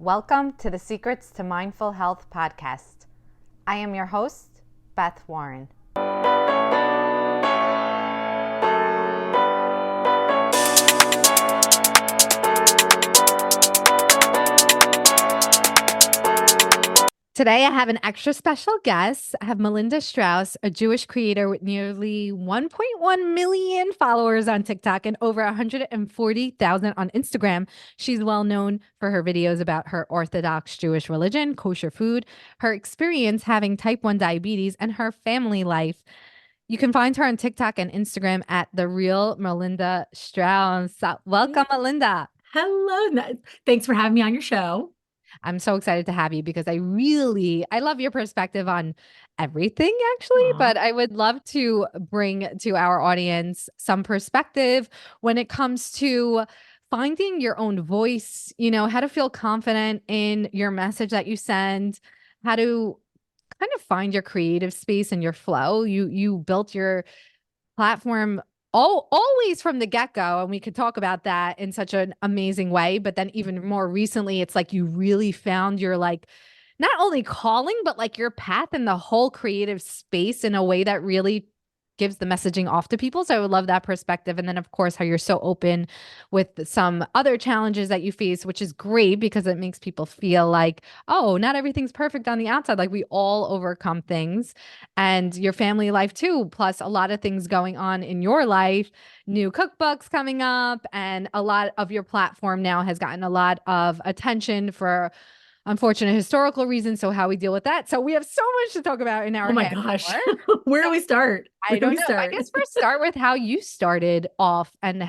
Welcome to the Secrets to Mindful Health podcast. I am your host, Beth Warren. Today, I have an extra special guest. I have Melinda Strauss, a Jewish creator with nearly 1.1 million followers on TikTok and over 140,000 on Instagram. She's well known for her videos about her Orthodox Jewish religion, kosher food, her experience having type 1 diabetes, and her family life. You can find her on TikTok and Instagram at The Real Melinda Strauss. Welcome, Melinda. Hello. Thanks for having me on your show. I'm so excited to have you because I love your perspective on everything actually, Aw. but I would love to bring to our audience some perspective when it comes to finding your own voice, how to feel confident in your message that you send, how to kind of find your creative space and your flow. You built your platform always from the get-go, and we could talk about that in such an amazing way, but then even more recently it's like you really found your not only calling but like your path in the whole creative space in a way that really gives the messaging off to people. So I would love that perspective. And then of course how you're so open with some other challenges that you face, which is great because it makes people feel like, oh, not everything's perfect on the outside. Like we all overcome things, and your family life too, plus a lot of things going on in your life, new cookbooks coming up, and a lot of your platform now has gotten a lot of attention for unfortunate historical reasons. So how we deal with that. So we have so much to talk about in Oh our my half gosh. hour. Where do So we start? I Where do don't we know. I start? guess first start with how you started off and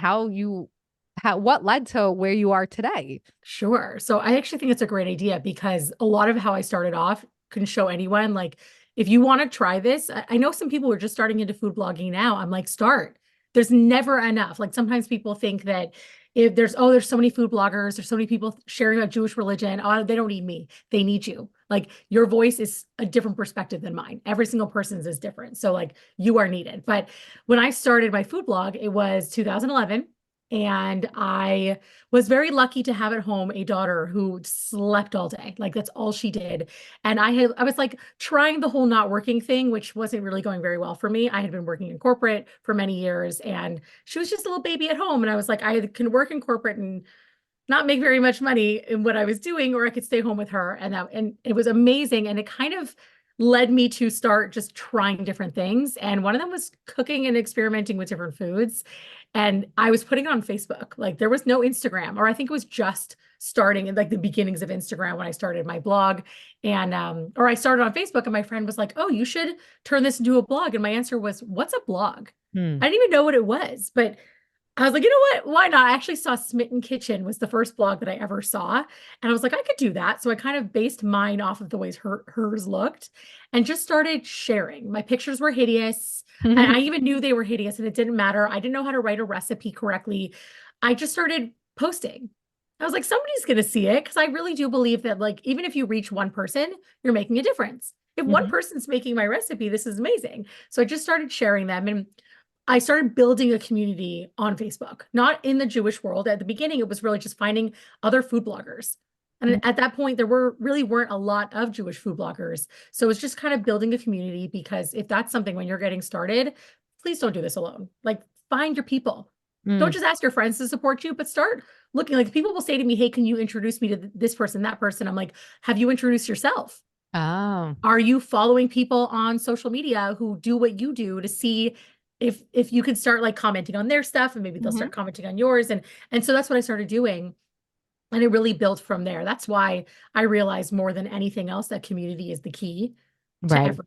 what led to where you are today. Sure. So I actually think it's a great idea because a lot of how I started off can show anyone, like, if you want to try this, I know some people are just starting into food blogging now. I'm like, start. There's never enough. Like sometimes people think that if there's so many food bloggers, there's so many people sharing about Jewish religion. Oh, they don't need me. They need you. Like your voice is a different perspective than mine. Every single person's is different. So like you are needed. But when I started my food blog, it was 2011. And I was very lucky to have at home a daughter who slept all day. Like that's all she did. And I was like trying the whole not working thing, which wasn't really going very well for me. I had been working in corporate for many years and she was just a little baby at home. And I was like, I can work in corporate and not make very much money in what I was doing, or I could stay home with her. And it was amazing. And it kind of led me to start just trying different things. And one of them was cooking and experimenting with different foods. And I was putting it on Facebook. Like there was no Instagram, or I think it was just starting in like the beginnings of Instagram when I started my blog. And or I started on Facebook and my friend was like, "Oh, you should turn this into a blog." And my answer was, "What's a blog?" Hmm. I didn't even know what it was, but I was like, you know what? Why not? I actually saw Smitten Kitchen was the first blog that I ever saw. And I was like, I could do that. So I kind of based mine off of the ways hers looked and just started sharing. My pictures were hideous. And I even knew they were hideous and it didn't matter. I didn't know how to write a recipe correctly. I just started posting. I was like, somebody's going to see it because I really do believe that, like, even if you reach one person, you're making a difference. If one Mhm. person's making my recipe, this is amazing. So I just started sharing them. And I started building a community on Facebook, not in the Jewish world. At the beginning, it was really just finding other food bloggers. And at that point, there weren't a lot of Jewish food bloggers. So it's just kind of building a community because if that's something when you're getting started, please don't do this alone. Like find your people. Don't Mm. just ask your friends to support you, but start looking. Like people will say to me, "Hey, can you introduce me to this person, that person?" I'm like, "Have you introduced yourself? Oh. Are you following people on social media who do what you do to see if you could start like commenting on their stuff and maybe they'll Mhm. start commenting on yours?" And so that's what I started doing. And it really built from there. That's why I realized more than anything else that community is the key to Right.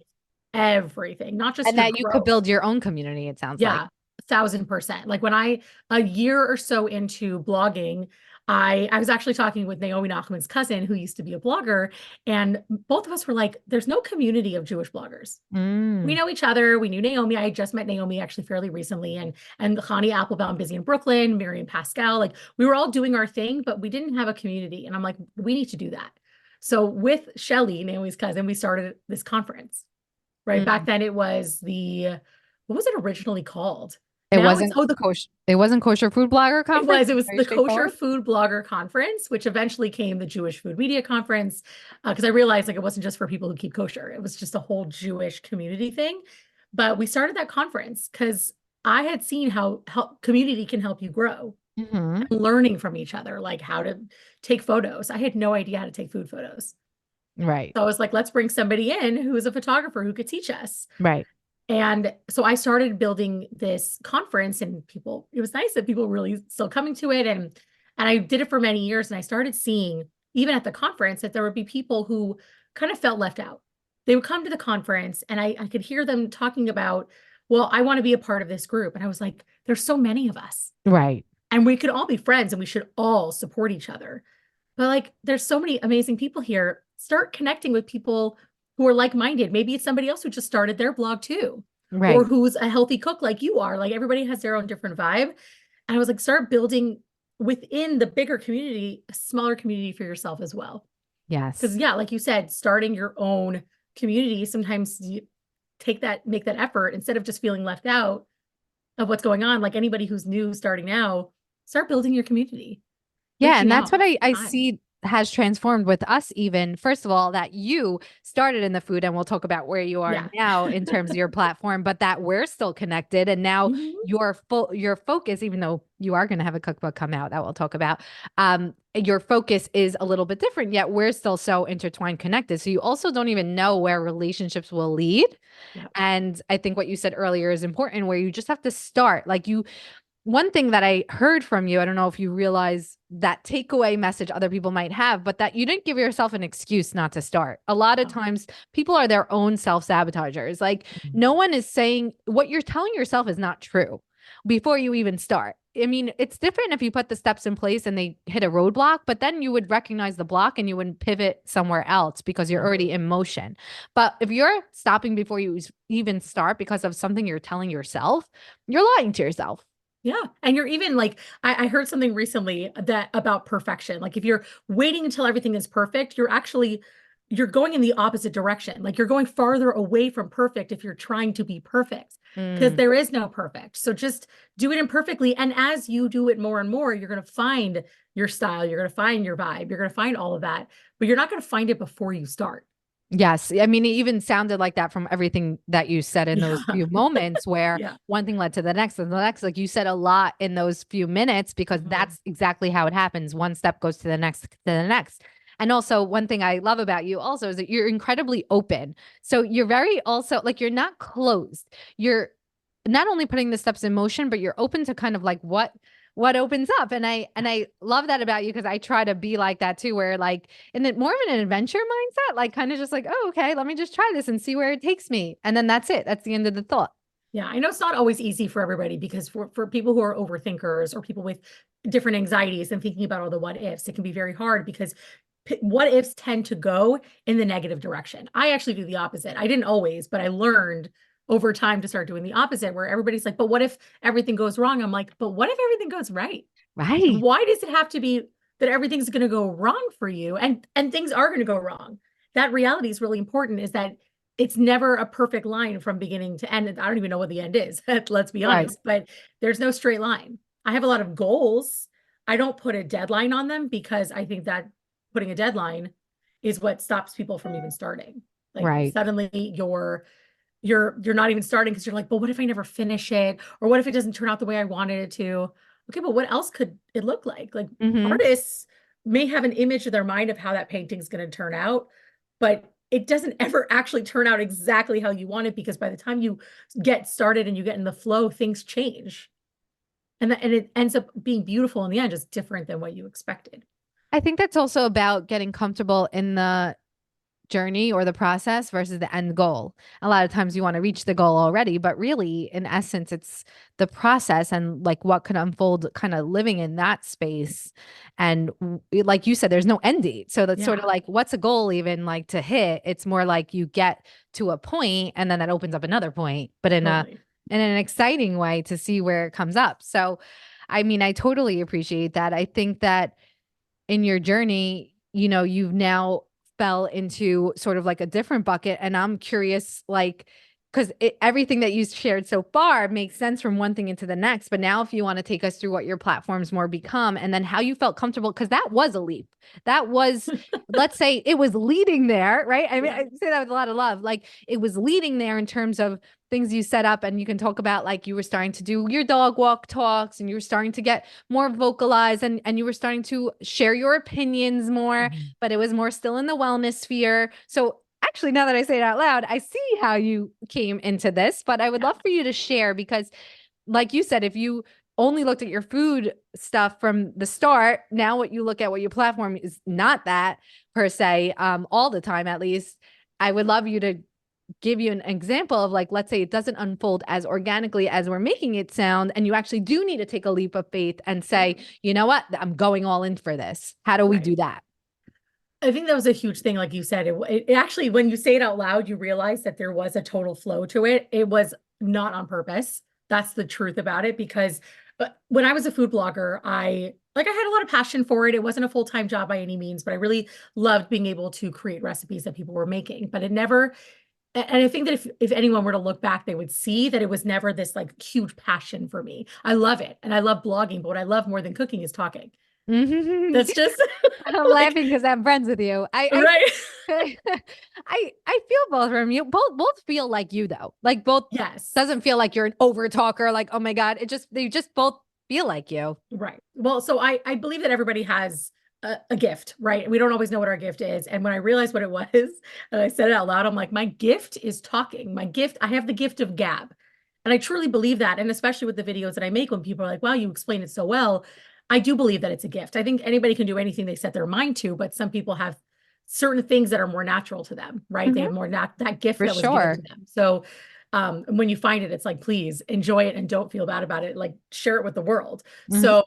everything, not just And your that you could growth. build your own community, it sounds like. Yeah, 1,000%. Like when a year or so into blogging, I was actually talking with Naomi Nachman's cousin, who used to be a blogger, and both of us were like, there's no community of Jewish bloggers. We Mm. know each other. We knew Naomi. I had just met Naomi actually fairly recently, and Hani Applebaum, busy in Brooklyn, Miriam Pascal. Like we were all doing our thing, but we didn't have a community. And I'm like, we need to do that. So with Shelly, Naomi's cousin, we started this conference. Right back Mm. then, it was the what was it originally called? It Now it's wasn't kosher. It wasn't kosher food blogger conference. it was Very the Kosher straightforward. Food Blogger Conference, which eventually came the Jewish Food Media Conference, because I realized like it wasn't just for people who keep kosher; it was just a whole Jewish community thing. But we started that conference because I had seen how community can help you grow, Hmm. learning from each other, like how to take photos. I had no idea how to take food photos. Right. So I was like, let's bring somebody in who is a photographer who could teach us. Right. And so I started building this conference and people, it was nice that people were really still coming to it. And I did it for many years. And I started seeing, even at the conference, that there would be people who kind of felt left out. They would come to the conference and I could hear them talking about, well, I want to be a part of this group. And I was like, there's so many of us. Right. And we could all be friends and we should all support each other. But like, there's so many amazing people here. Start connecting with people who are like-minded. Maybe it's somebody else who just started their blog too, or Right. who's a healthy cook like you are. Like everybody has their own different vibe. And I was like, start building within the bigger community, a smaller community for yourself as well. Because Yes. yeah, like you said, starting your own community, sometimes you make that effort instead of just feeling left out of what's going on. Like anybody who's new starting now, start building your community, Yeah, reaching and that's out what I time. see has transformed with us even. First of all, that you started in the food, and we'll talk about where you are Yeah. now in terms of your platform, but that we're still connected. And now Mhm. your focus, even though you are going to have a cookbook come out that we'll talk about, your focus is a little bit different, yet we're still so intertwined, connected. So you also don't even know where relationships will lead. Yeah. And I think what you said earlier is important, where you just have to start. Like you one thing that I heard from you, I don't know if you realize that takeaway message other people might have, but that you didn't give yourself an excuse not to start. A lot of Yeah. times people are their own self-sabotagers. Like Mhm. no one is saying what you're telling yourself is not true before you even start. I mean, it's different if you put the steps in place and they hit a roadblock, but then you would recognize the block and you wouldn't pivot somewhere else because you're Yeah. already in motion. But if you're stopping before you even start because of something you're telling yourself, you're lying to yourself. Yeah. And you're even like, I heard something recently that about perfection. Like if you're waiting until everything is perfect, you're going in the opposite direction. Like you're going farther away from perfect if you're trying to be perfect because Mm. there is no perfect. So just do it imperfectly. And as you do it more and more, you're going to find your style, you're going to find your vibe, you're going to find all of that, but you're not going to find it before you start. Yes. I mean, it even sounded like that from everything that you said in those Yeah. few moments where Yeah. one thing led to the next and the next. Like you said a lot in those few minutes because Mhm. that's exactly how it happens. One step goes to the next, to the next. And also, one thing I love about you also is that you're incredibly open. So you're very also like you're not closed. You're not only putting the steps in motion, but you're open to kind of like what opens up. And I love that about you because I try to be like that too, where like in the more of an adventure mindset, like kind of just like, oh, okay, let me just try this and see where it takes me. And then that's it. That's the end of the thought. Yeah, I know it's not always easy for everybody because for people who are overthinkers or people with different anxieties and thinking about all the what ifs, it can be very hard because what ifs tend to go in the negative direction. I actually do the opposite. I didn't always, but I learned over time to start doing the opposite where everybody's like, but what if everything goes wrong? I'm like, but what if everything goes right? Right. Why does it have to be that everything's going to go wrong for you and things are going to go wrong? That reality is really important is that it's never a perfect line from beginning to end. I don't even know what the end is. Let's be Right. honest, but there's no straight line. I have a lot of goals. I don't put a deadline on them because I think that putting a deadline is what stops people from even starting. Like Right. suddenly you're not even starting because you're like, but what if I never finish it? Or what if it doesn't turn out the way I wanted it to? Okay, but what else could it look like? Like Mm-hmm. artists may have an image in their mind of how that painting's going to turn out, but it doesn't ever actually turn out exactly how you want it because by the time you get started and you get in the flow, things change. And it ends up being beautiful in the end, just different than what you expected. I think that's also about getting comfortable in the journey or the process versus the end goal. A lot of times you want to reach the goal already, but really, in essence, it's the process and like what could unfold kind of living in that space. And like you said, there's no end date. So that's sort of Yeah, like, what's a goal even like to hit? It's more like you get to a point and then that opens up another point, but totally. in an exciting way to see where it comes up. So, I mean, I totally appreciate that. I think that in your journey, you've now fell into sort of like a different bucket. And I'm curious, like, because everything that you shared so far makes sense from one thing into the next. But now, if you want to take us through what your platforms more become and then how you felt comfortable, because that was a leap. That was, let's say it was leading there, right? I mean, Yeah. I say that with a lot of love. Like it was leading there in terms of things you set up, and you can talk about like you were starting to do your dog walk talks and you were starting to get more vocalized, and you were starting to share your opinions more, Mhm. but it was more still in the wellness sphere. So actually, now that I say it out loud, I see how you came into this, but I would Yeah. love for you to share because, like you said, if you only looked at your food stuff from the start, now what you look at, what your platform is not that per se, all the time at least. I would love you to give you an example of like, let's say it doesn't unfold as organically as we're making it sound, and you actually do need to take a leap of faith and Yeah. say, you know what, I'm going all in for this. How do we Right. do that? I think that was a huge thing, like you said. It actually, when you say it out loud, you realize that there was a total flow to it. It was not on purpose. That's the truth about it. Because when I was a food blogger, I had a lot of passion for it. It wasn't a full-time job by any means, but I really loved being able to create recipes that people were making. But it never, and I think that if anyone were to look back, they would see that it was never this like huge passion for me. I love it and I love blogging, but what I love more than cooking is talking. That's just I'm like, laughing because I'm friends with you. right. I feel both from you. Both feel like you though. Like both Yes. doesn't feel like you're an over talker. Like oh my god, they just both feel like you. Right. Well, so I believe that everybody has a gift, right? We don't always know what our gift is. And when I realized what it was, and I said it out loud, I'm like, my gift is talking. My gift, I have the gift of gab. And I truly believe that. And especially with the videos that I make, when people are like, wow, you explain it so well, I do believe that it's a gift. I think anybody can do anything they set their mind to, but some people have certain things that are more natural to them, right? They Mhm. have more that gift For that was given to sure. them. So when you find it, it's like, please enjoy it and don't feel bad about it. Like share it with the world. Mhm. So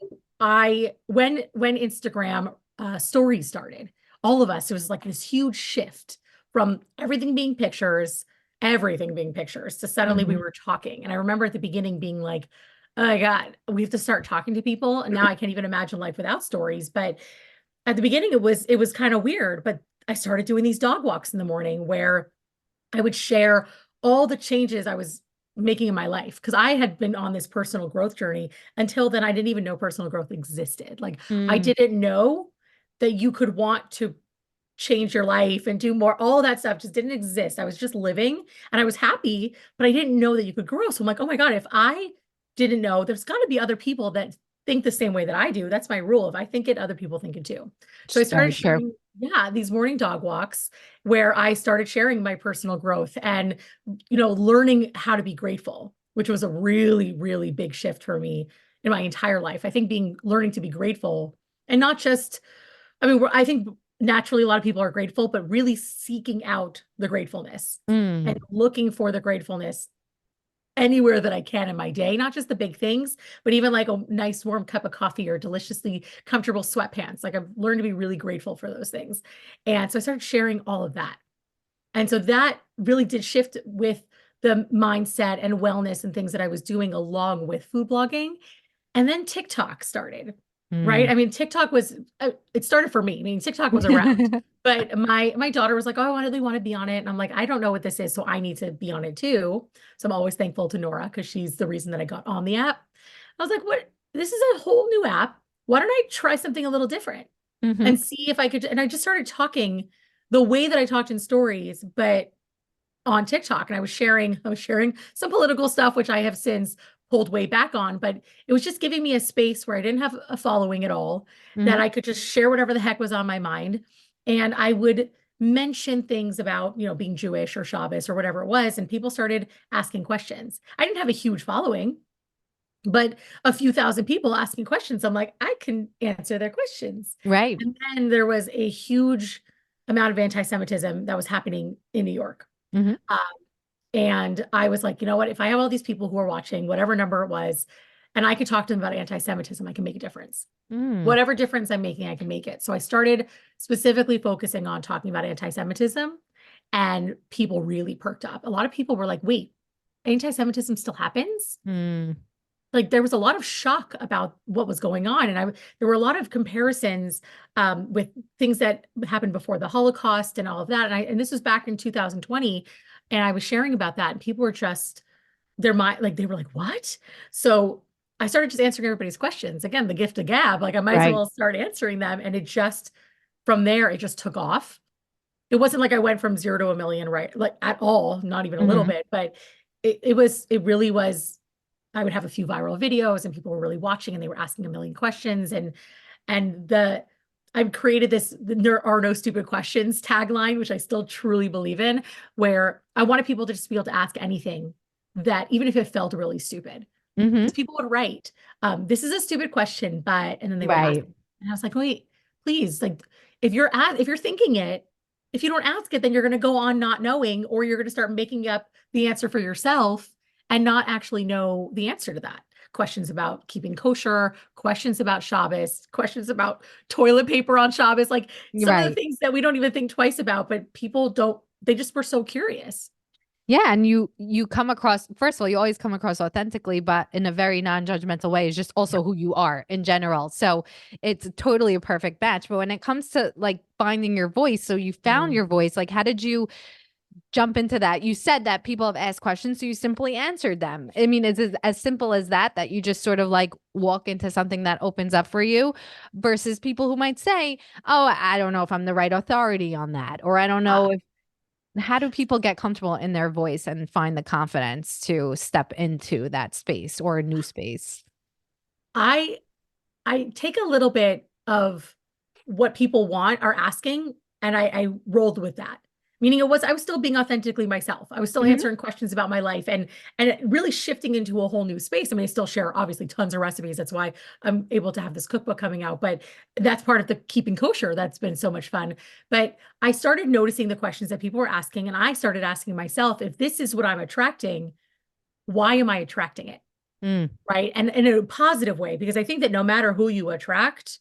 when Instagram stories started, all of us, it was like this huge shift from everything being pictures to suddenly we Mhm. were talking. And I remember at the beginning being like, oh my God, we have to start talking to people. And now I can't even imagine life without stories. But at the beginning it was kind of weird. But I started doing these dog walks in the morning where I would share all the changes I was making in my life because I had been on this personal growth journey. Until then, I didn't even know personal growth existed. Like, I Mm. didn't know that you could want to change your life and do more. All that stuff just didn't exist. I was just living and I was happy, but I didn't know that you could grow. So I'm like, oh my God, if I didn't know, there's got to be other people that think the same way that I do. That's my rule. If I think it, other people think it too. So I Very started true. sharing, yeah, these morning dog walks where I started sharing my personal growth and, learning how to be grateful, which was a really, really big shift for me in my entire life. I think learning to be grateful and not just, I mean, I think naturally a lot of people are grateful, but really seeking out the gratefulness and Mm. looking for the gratefulness anywhere that I can in my day, not just the big things, but even like a nice warm cup of coffee or deliciously comfortable sweatpants. Like I've learned to be really grateful for those things. And so I started sharing all of that. And so that really did shift with the mindset and wellness and things that I was doing along with food blogging. And then TikTok started, right? Mm. I mean, TikTok was it started for me. I mean, TikTok was around, but my daughter was like, "Oh, I really want to be on it." And I'm like, "I don't know what this is, so I need to be on it too." So I'm always thankful to Nora because she's the reason that I got on the app. I was like, "What? This is a whole new app. Why don't I try something a little different Mhm. and see if I could?" And I just started talking the way that I talked in stories, but on TikTok, and I was sharing some political stuff, which I have since pulled way back on, but it was just giving me a space where I didn't have a following at all, that Mhm. I could just share whatever the heck was on my mind. And I would mention things about, being Jewish or Shabbos or whatever it was, and people started asking questions. I didn't have a huge following, but a few thousand people asking questions. I'm like, I can answer their questions. Right. And then there was a huge amount of anti-Semitism that was happening in New York. Mhm. Um, and I was like, you know what? If I have all these people who are watching, whatever number it was, and I could talk to them about anti-Semitism, I can make a difference. Mm. Whatever difference I'm making, I can make it. So I started specifically focusing on talking about anti-Semitism, and people really perked up. A lot of people were like, wait, anti-Semitism still happens? Mm. Like there was a lot of shock about what was going on. And there were a lot of comparisons with things that happened before the Holocaust and all of that. And this was back in 2020. And I was sharing about that, and people were just their mind, like they were like, "What?" So I started just answering everybody's questions. Again, the gift of gab. Like I might as Right. well start answering them. And it just from there, it just took off. It wasn't like I went from 0 to 1 million, right? Like at all, not even a little Hmm. bit, but it really was. I would have a few viral videos and people were really watching and they were asking a million questions. And I've created this there are no stupid questions tagline, which I still truly believe in, where I wanted people to just be able to ask anything that even if it felt really stupid, Hmm. because people would write, this is a stupid question, but and then they would ask Right. it. And I was like, wait, please, like if you're thinking it, if you don't ask it, then you're gonna go on not knowing, or you're gonna start making up the answer for yourself and not actually know the answer to that. Questions about keeping kosher, questions about Shabbos, questions about toilet paper on Shabbos, like some of the Right. things that we don't even think twice about, but people don't, they just were so curious. Yeah, and you come across, first of all, you always come across authentically, but in a very non-judgmental way is just Yeah. also who you are in general. So it's totally a perfect match. But when it comes to like finding your voice, so you found Mm. your voice, like how did you jump into that? You said that people have asked questions, so you simply answered them. I mean, is it as simple as that, that you just sort of like walk into something that opens up for you versus people who might say, "Oh, I don't know if I'm the right authority on that," or I don't know if, how do people get comfortable in their voice and find the confidence to step into that space or a new space? I I take a little bit of what people want are asking, and I rolled with that. Meaning I was still being authentically myself. I was still Hmm. answering questions about my life and it really shifting into a whole new space. I mean, I still share obviously tons of recipes. That's why I'm able to have this cookbook coming out, but that's part of the keeping kosher. That's been so much fun. But I started noticing the questions that people were asking, and I started asking myself, if this is what I'm attracting, why am I attracting it? Mm, Right. And in a positive way, because I think that no matter who you attract,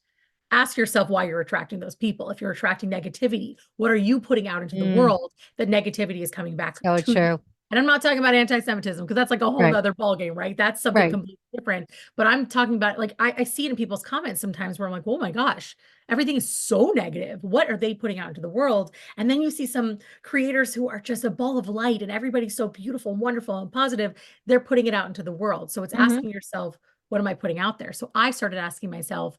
ask yourself why you're attracting those people. If you're attracting negativity, what are you putting out into the mm, world that negativity is coming back so to you? true. And I'm not talking about anti-Semitism because that's like a whole Right. nother ballgame, right? That's something Right. completely different. But I'm talking about like I see it in people's comments sometimes where I'm like, oh my gosh, everything is so negative. What are they putting out into the world? And then you see some creators who are just a ball of light and everybody's so beautiful and wonderful and positive. They're putting it out into the world. So it's Hmm. asking yourself, what am I putting out there? So I started asking myself,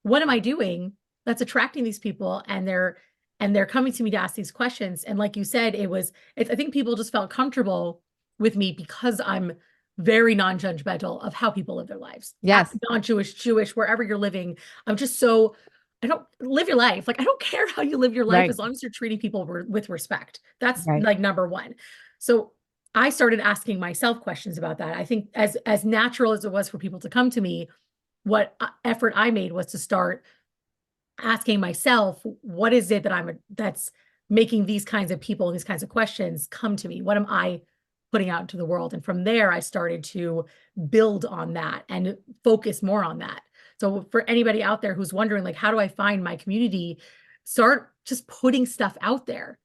what am I doing that's attracting these people? And they're coming to me to ask these questions. And like you said, I think people just felt comfortable with me because I'm very non-judgmental of how people live their lives. Yes. Non-Jewish, Jewish, wherever you're living. I'm just so I don't live your life. Like I don't care how you live your life Right. as long as you're treating people with respect. That's Right. like number one. So I started asking myself questions about that. I think as natural as it was for people to come to me, what effort I made was to start asking myself, what is it that that's making these kinds of people, these kinds of questions come to me? What am I putting out into the world? And from there, I started to build on that and focus more on that. So for anybody out there who's wondering, like, how do I find my community? Start just putting stuff out there.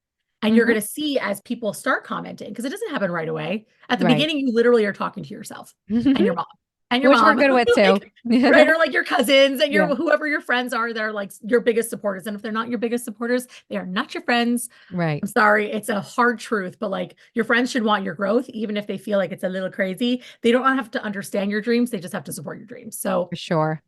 And you're Hmm. going to see as people start commenting, because it doesn't happen right away. At the Right. beginning, you literally are talking to yourself and your mom and your Which we're mom, good with too. like, right? Or like your cousins and Yeah. your whoever your friends are, they're like your biggest supporters. And if they're not your biggest supporters, they are not your friends. Right. I'm sorry, it's a hard truth, but like your friends should want your growth, even if they feel like it's a little crazy. They don't have to understand your dreams, they just have to support your dreams. So For sure.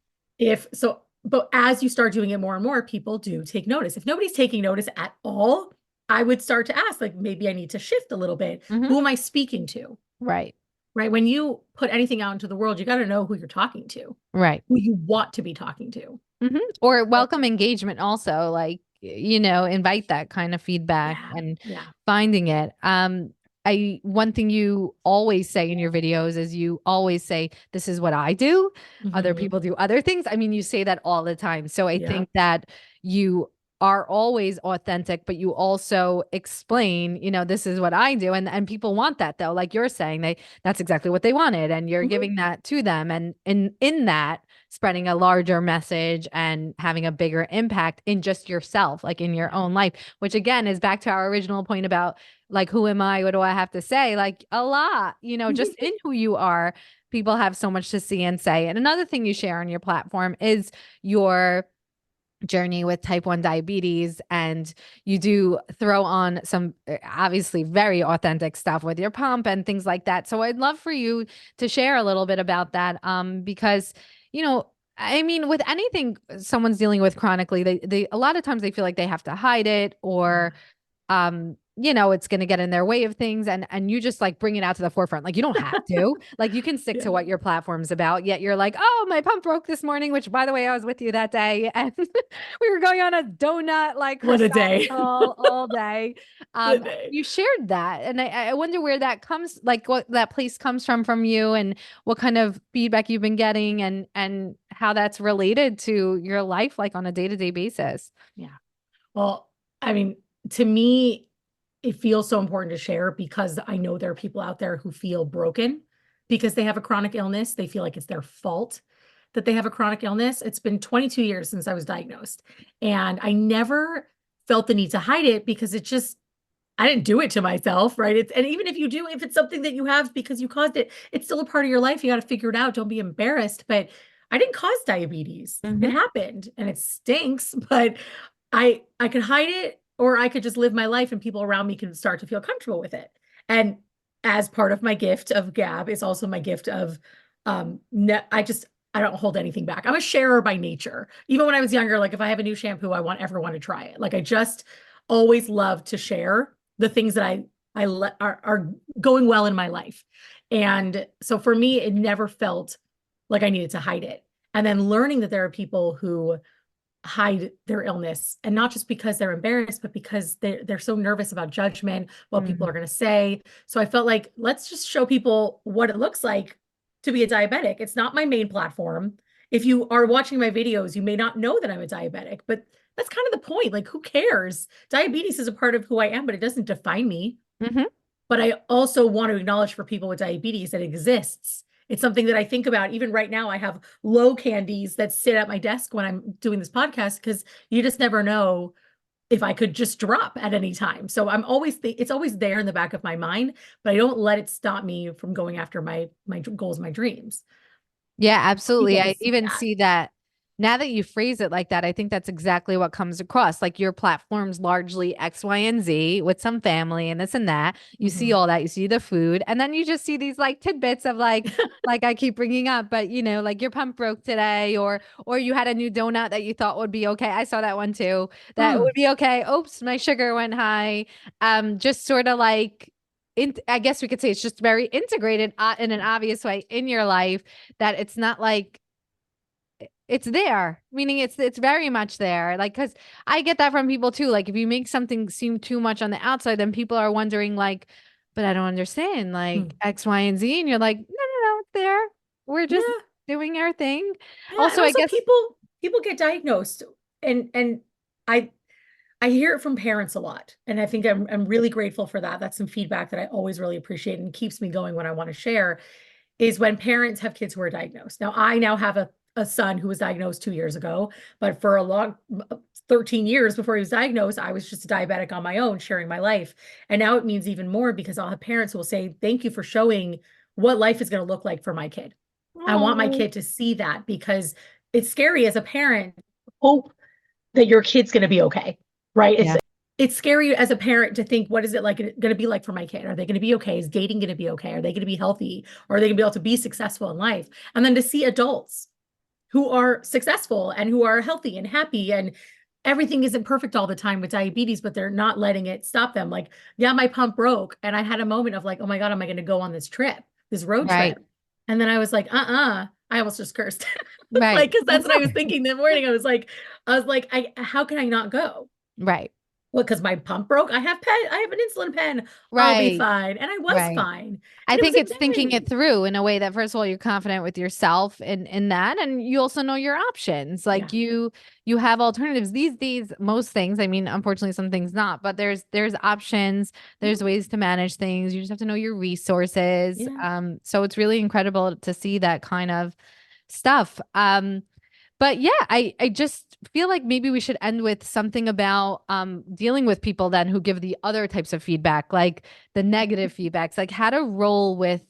but as you start doing it more and more, people do take notice. If nobody's taking notice at all, I would start to ask, like, maybe I need to shift a little bit. Hmm. Who am I speaking to? Right. Right? When you put anything out into the world, you got to know who you're talking to, Right. who you want to be talking to. Hmm. Or So, welcome engagement also, like, invite that kind of feedback yeah, and yeah. finding it. I one thing you always say in your videos is you always say, this is what I do. Other Mhm. people do other things. I mean, you say that all the time. So I Yeah. think that you are always authentic, but you also explain, this is what I do. And people want that though. Like you're saying, that's exactly what they wanted. And you're Mhm. giving that to them. And in that, spreading a larger message and having a bigger impact in just yourself, like in your Yeah. own life, which again is back to our original point about like, who am I? What do I have to say? Like a lot, just in who you are, people have so much to see and say. And another thing you share on your platform is your journey with type 1 diabetes, and you do throw on some obviously very authentic stuff with your pump and things like that. So I'd love for you to share a little bit about that, because you know, I mean, with anything someone's dealing with chronically, they a lot of times they feel like they have to hide it, or Yeah. you know, it's going to get in their way of things, and you just like bring it out to the forefront. Like you don't have to. Like you can stick Yeah. to what your platform's about. Yet you're like, "Oh, my pump broke this morning," which by the way, I was with you that day, and we were going on a donut like What a croissant day. crawl all day. What a day. You shared that, and I wonder where that comes, like what that place comes from you, and what kind of feedback you've been getting, and how that's related to your life, like on a day-to-day basis. Yeah. Well, I mean, to me, it feels so important to share because I know there are people out there who feel broken because they have a chronic illness. They feel like it's their fault that they have a chronic illness. It's been 22 years since I was diagnosed, and I never felt the need to hide it because it just, I didn't do it to myself, right? It's, and even if you do, if it's something that you have because you caused it, it's still a part of your life. You got to figure it out. Don't be embarrassed. But I didn't cause diabetes. It Hmm. happened and it stinks, but I could hide it or I could just live my life and people around me can start to feel comfortable with it. And as part of my gift of gab is also my gift of I don't hold anything back. I'm a sharer by nature. Even when I was younger, like if I have a new shampoo, I want everyone to try it. Like I just always love to share the things that are going well in my life. And so for me, it never felt like I needed to hide it. And then learning that there are people who hide their illness, and not just because they're embarrassed, but because they're so nervous about judgment, what people are Hmm. going to say. So I felt like let's just show people what it looks like to be a diabetic. It's not my main platform. If you are watching my videos, you may not know that I'm a diabetic, but that's kind of the point. Like, who cares? Diabetes is a part of who I am, but it doesn't define me. Hmm. But I also want to acknowledge for people with diabetes that it exists. It's something that I think about. Even right now, I have low candies that sit at my desk when I'm doing this podcast because you just never know if I could just drop at any time. So I'm always it's always there in the back of my mind, but I don't let it stop me from going after my goals, my dreams. Yeah, absolutely. People to I see even that. see that now that you phrase it like that, I think that's exactly what comes across. Like your platform's largely X, Y, and Z with some family and this and that. You see Mhm. all that, you see the food, and then you just see these like tidbits of like I keep bringing up, but you know, like your pump broke today, or you had a new donut that you thought would be okay. I saw that one too. That would Mm. be okay. Oops, my sugar went high. Just sort of like I guess we could say it's just very integrated in an obvious way in your life, that it's not like it's there, meaning it's very much there. Like, because I get that from people too. Like, if you make something seem too much on the outside, then people are wondering, like, but I don't understand, like Mm. X, Y, and Z. And you're like, no, no, no, it's there. We're just Yeah. doing our thing. Yeah. And Also, I also guess, people get diagnosed and I I hear it from parents a lot, and I think I'm really grateful for that. That's some feedback that I always really appreciate and keeps me going when I want to share, is when parents have kids who are diagnosed. Now, I now have a son who was diagnosed 2 years ago, but for a long 13 years before he was diagnosed, I was just a diabetic on my own, sharing my life. And now it means even more because I'll have parents who will say, thank you for showing what life is going to look like for my kid. I want my oh, kid to see that because it's scary as a parent. Hope that your kid's going to be okay, right? yeah, It's scary as a parent to think, what is it like going to be like for my kid? Are they going to be okay? Is dating going to be okay? Are they going to be healthy? Or are they going to be able to be successful in life? And then to see adults who are successful and who are healthy and happy, and everything isn't perfect all the time with diabetes, but they're not letting it stop them. Like, yeah, my pump broke. And I had a moment of like, oh my God, am I going to go on this trip, this road right, trip? And then I was like, I almost just cursed. Like, right. because that's That's what I was okay. thinking that morning. I was like, how can I not go? Right, Well, because my pump broke. I have an insulin pen. I'll be right, fine. And I was right. fine. I And it was think it's thinking it embarrassing. through in a way that first of all you're confident with yourself in that, and you also know your options. Like Yeah. you have alternatives. These days most things, I mean, unfortunately some things not, but there's options, Yeah. there's ways to manage things. You just have to know your resources. Yeah. So it's really incredible to see that kind of stuff. But yeah, I just feel like maybe we should end with something about dealing with people then who give the other types of feedback, like the negative feedbacks, like how to roll with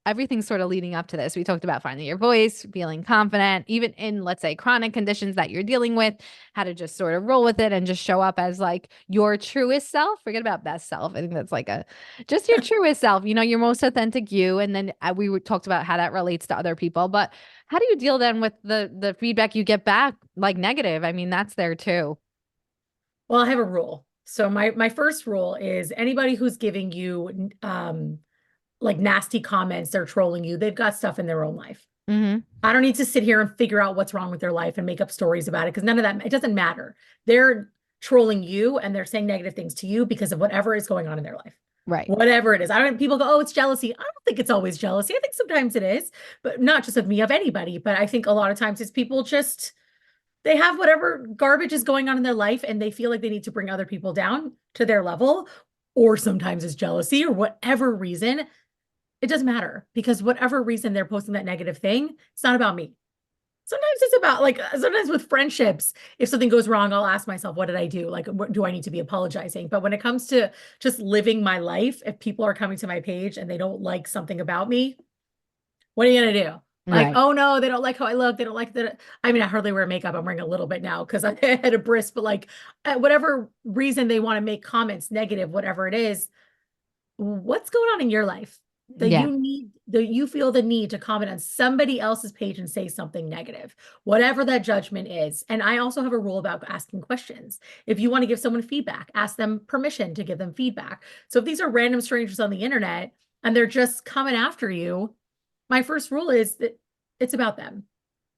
everything's sort of leading up to this. We talked about finding your voice, feeling confident, even in, let's say, chronic conditions that you're dealing with, how to just sort of roll with it and just show up as like your truest self. Forget about best self. I think that's like a just your truest self, your most authentic you. And then talked about how that relates to other people. But how do you deal then with the feedback you get back, like negative? I mean, that's there too. Well, I have a rule. So my first rule is anybody who's giving you like nasty comments, they're trolling you, they've got stuff in their own life. Hmm. I don't need to sit here and figure out what's wrong with their life and make up stories about it because none of that, it doesn't matter. They're trolling you and they're saying negative things to you because of whatever is going on in their life. Right. Whatever it is. I don't people go, oh, it's jealousy. I don't think it's always jealousy. I think sometimes it is, but not just of me, of anybody. But I think a lot of times it's people just they have whatever garbage is going on in their life and they feel like they need to bring other people down to their level, or sometimes it's jealousy or whatever reason. It doesn't matter because whatever reason they're posting that negative thing, it's not about me. Sometimes it's about like sometimes with friendships, if something goes wrong, I'll ask myself, what did I do? Like, what do I need to be apologizing? But when it comes to just living my life, if people are coming to my page and they don't like something about me, what are you gonna do? Like, Right. oh no, they don't like how I look. They don't like that. I mean, I hardly wear makeup. I'm wearing a little bit now because I had a bris, but like, whatever reason they want to make comments negative, whatever it is, what's going on in your life that Yeah. you feel the need to comment on somebody else's page and say something negative, whatever that judgment is. And I also have a rule about asking questions. If you want to give someone feedback, ask them permission to give them feedback. So if these are random strangers on the internet and they're just coming after you, my first rule is that it's about them.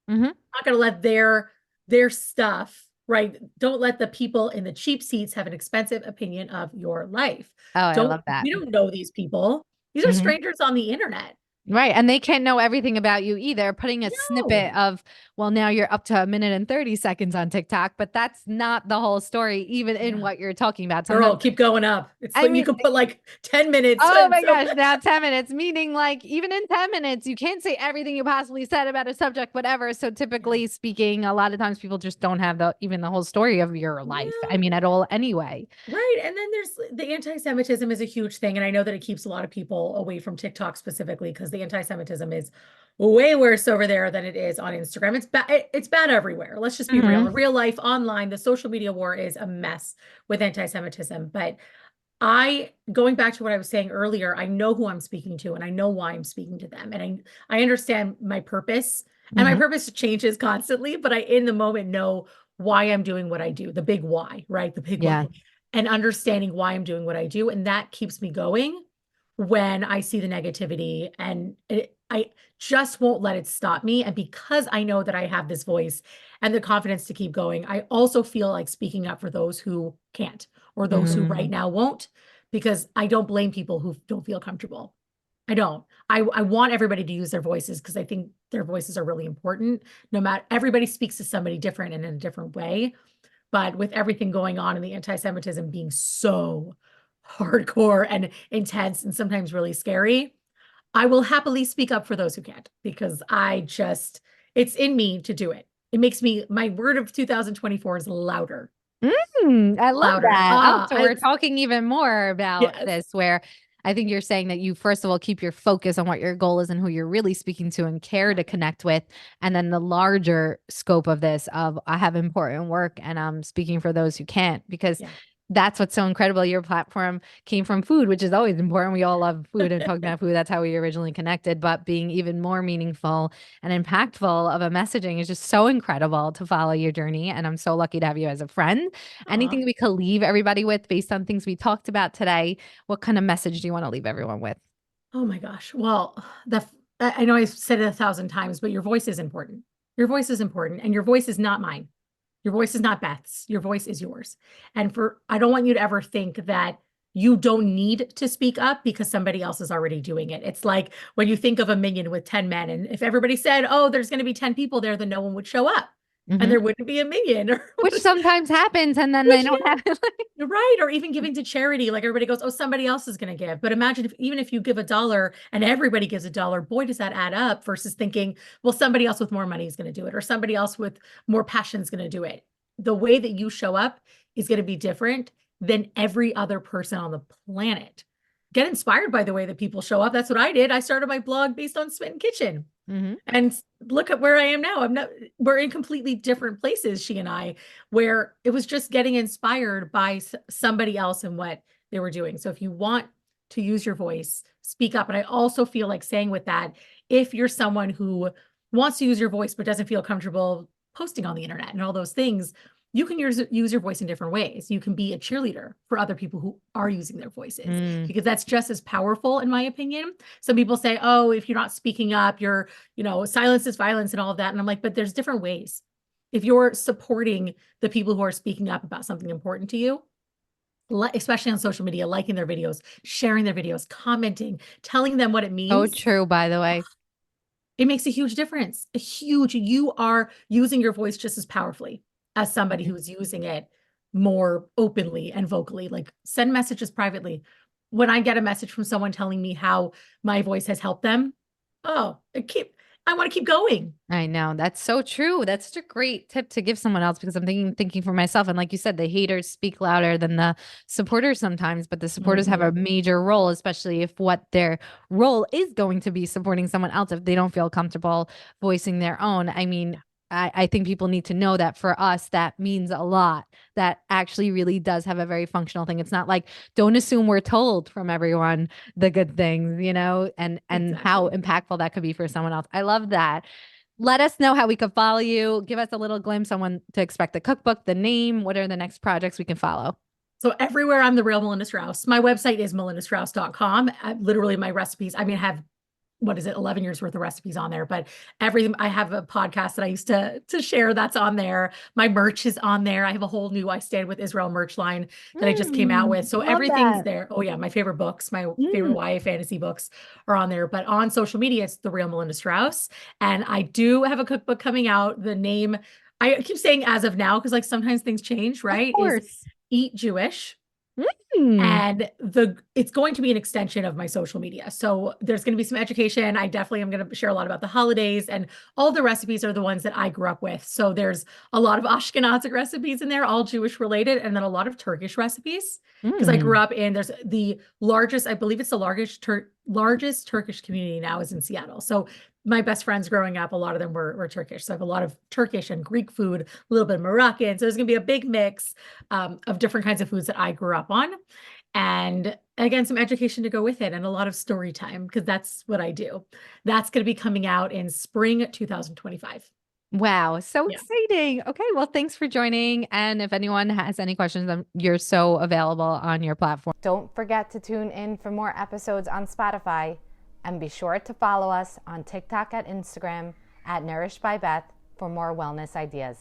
Hmm. I'm not going to let their stuff, right? Don't let the people in the cheap seats have an expensive opinion of your life. Oh, I Don't love that. We don't know these people. These are Hmm. strangers on the internet. Right. And they can't know everything about you either. Putting a No. snippet of, well, now you're up to a minute and 30 seconds on TikTok, but that's not the whole story, even in Yeah. what you're talking about. Girl, Sometimes, keep going up. It's I like you mean, could put like 10 minutes. oh And my so gosh, now 10 minutes, meaning like even in 10 minutes, you can't say everything you possibly said about a subject, whatever. So yeah. typically speaking, a lot of times people just don't have even the whole story of your life. I Yeah. mean, at all anyway. Right. And then there's the anti-Semitism is a huge thing. And I know that it keeps a lot of people away from TikTok specifically because the anti-Semitism is way worse over there than it is on Instagram. It's bad. It's bad everywhere. Let's just be real. In Hmm. real life, online, the social media war is a mess with anti-Semitism. But I, going back to what I was saying earlier, I know who I'm speaking to and I know why I'm speaking to them. And I understand my purpose and my Hmm. purpose changes constantly, but I, in the moment, know why I'm doing what I do, the big why, right? The big Yeah. why, and understanding why I'm doing what I do. And that keeps me going when I see the negativity and I just won't let it stop me. And because I know that I have this voice and the confidence to keep going, I also feel like speaking up for those who can't or those who right Mm. now won't, because I don't blame people who don't feel comfortable. I don't. I want everybody to use their voices because I think their voices are really important. No matter everybody speaks to somebody different and in a different way. But with everything going on and the anti-Semitism being so hardcore and intense and sometimes really scary, I will happily speak up for those who can't because it's in me to do it. It makes me, my word of 2024 is louder, I love louder. that. Oh, Ah, so we're talking even more about yes. this, where I think you're saying that you, first of all, keep your focus on what your goal is and who you're really speaking to and care Yeah. to connect with. And then the larger scope of this of I have important work and I'm speaking for those who can't, because Yeah. that's what's so incredible. Your platform came from food, which is always important. We all love food and talking about food. That's how we originally connected. But being even more meaningful and impactful of a messaging is just so incredible to follow your journey. And I'm so lucky to have you as a friend. Aw. Anything we could leave everybody with based on things we talked about today? What kind of message do you want to leave everyone with? Oh my gosh. Well, I know I've said it 1,000 times, but your voice is important. Your voice is important, and your voice is not mine. Your voice is not Beth's. Your voice is yours. And I don't want you to ever think that you don't need to speak up because somebody else is already doing it. It's like when you think of a minion with 10 men, and if everybody said, oh, there's going to be 10 people there, then no one would show up and Mhm. there wouldn't be a minion. Which sometimes happens and then they Which, don't have it. you're right. Or even giving to charity, like everybody goes, oh, somebody else is going to give. But imagine if even if you give $1 and everybody gives $1, boy, does that add up versus thinking, well, somebody else with more money is going to do it, or somebody else with more passion is going to do it. The way that you show up is going to be different than every other person on the planet get inspired by the way that people show up. That's what I did. I started my blog based on Smitten Kitchen. Mm-hmm. And look at where I am now. We're in completely different places, she and I, where it was just getting inspired by somebody else and what they were doing. So if you want to use your voice, speak up. And I also feel like saying with that, if you're someone who wants to use your voice but doesn't feel comfortable posting on the internet and all those things, you can use your voice in different ways. You can be a cheerleader for other people who are using their voices, because that's just as powerful, in my opinion. Some people say, oh, if you're not speaking up, silence is violence and all of that. And I'm like, but there's different ways. If you're supporting the people who are speaking up about something important to you, especially on social media, liking their videos, sharing their videos, commenting, telling them what it So means, true, by the way. it makes a huge difference. You are using your voice just as powerfully as somebody Mhm. who's using it more openly and vocally. Like, send messages privately. When I get a message from someone telling me how my voice has helped them, oh, I want to keep going. I know. That's so true. That's such a great tip to give someone else, because I'm thinking for myself. And like you said, the haters speak louder than the supporters sometimes, but the supporters have a Mhm. major role, especially if what their role is going to be supporting someone else, if they don't feel comfortable voicing their own. I mean, I think people need to know that for us, that means a lot. That actually really does have a very functional thing. It's not like, don't assume we're told from everyone the good things, and how Exactly. impactful that could be for someone else. I love that. Let us know how we could follow you. Give us a little glimpse on when to expect the cookbook, the name. What are the next projects we can follow? So everywhere I'm the real Melinda Strauss. My website is melindastrauss.com. Literally my recipes. I mean, I have, what is it, 11 years worth of recipes on there, but everything. I have a podcast that I used to share that's on there. My merch is on there. I have a whole new I Stand with Israel merch line that I just came out with. So Love everything's that. there. Oh yeah, my favorite books, my favorite Mm, YA fantasy books are on there. But on social media, it's the real Melinda Strauss. And I do have a cookbook coming out. The name, I keep saying as of now, because like sometimes things change, of right? Is course. Eat Jewish. Mm, And it's going to be an extension of my social media. So there's going to be some education. I definitely am going to share a lot about the holidays, and all the recipes are the ones that I grew up with. So there's a lot of Ashkenazic recipes in there, all Jewish related, and then a lot of Turkish recipes. Because I grew mm, up there's the largest, I believe it's the largest Turkish community now is in Seattle. So my best friends growing up, a lot of them were Turkish. So I have a lot of Turkish and Greek food, a little bit of Moroccan. So there's going to be a big mix of different kinds of foods that I grew up on. And again, some education to go with it and a lot of story time, because that's what I do. That's going to be coming out in spring 2025. wow. So Yeah. exciting. Okay. Well, thanks for joining. And if anyone has any questions, you're so available on your platform. Don't forget to tune in for more episodes on Spotify, and be sure to follow us on TikTok and Instagram at Nourished by Beth for more wellness ideas.